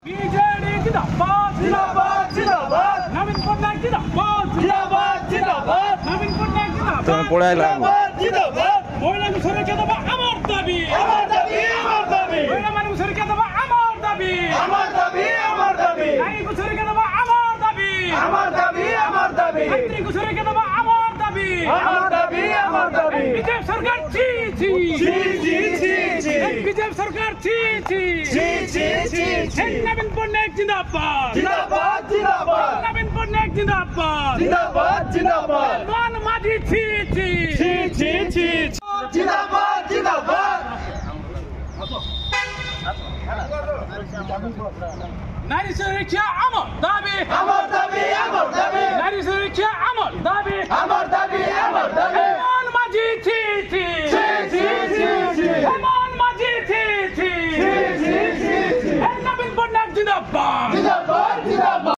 BJD জিন্দাবাদ জিন্দাবাদ জিন্দাবাদ নবীন পটনায়ক জিন্দাবাদ জিন্দাবাদ জিন্দাবাদ নবীন পটনায়ক জিন্দাবাদ তুমি পড়ে আইলাম জিন্দাবাদ মহিলা মুসলিমকে দেব আমার দাবি আমার দাবি আমার দাবি মহিলা মুসলিমকে দেব আমার দাবি আমার দাবি আমার দাবি নারী মুসলিমকে দেব আমার দাবি আমার দাবি আমার দাবি ছাত্রী মুসলিমকে দেব আমার দাবি আমার দাবি আমার দাবি বিজেপি সরকার জি জি জি জি জি বিজেপি সরকার জি জি জি জি জি নবীন পটনায়ক জিন্দাবাদ জিন্দাবাদ জিন্দাবাদ নবীন পটনায়ক জিন্দাবাদ জিন্দাবাদ জিন্দাবাদ মান মাঝি জি জি জি জি জি জিন্দাবাদ জিন্দাবাদ নারী সুরক্ষা আমার দাবি আমার দাবি আমার দাবি নারী সুরক্ষা আমার দাবি আমার দাবি আমার দাবি মান মাঝি জি জি জি জি জি মান মাঝি জি জি জি জি নবীন পটনায়ক জিন্দাবাদ জিন্দাবাদ জিন্দাবাদ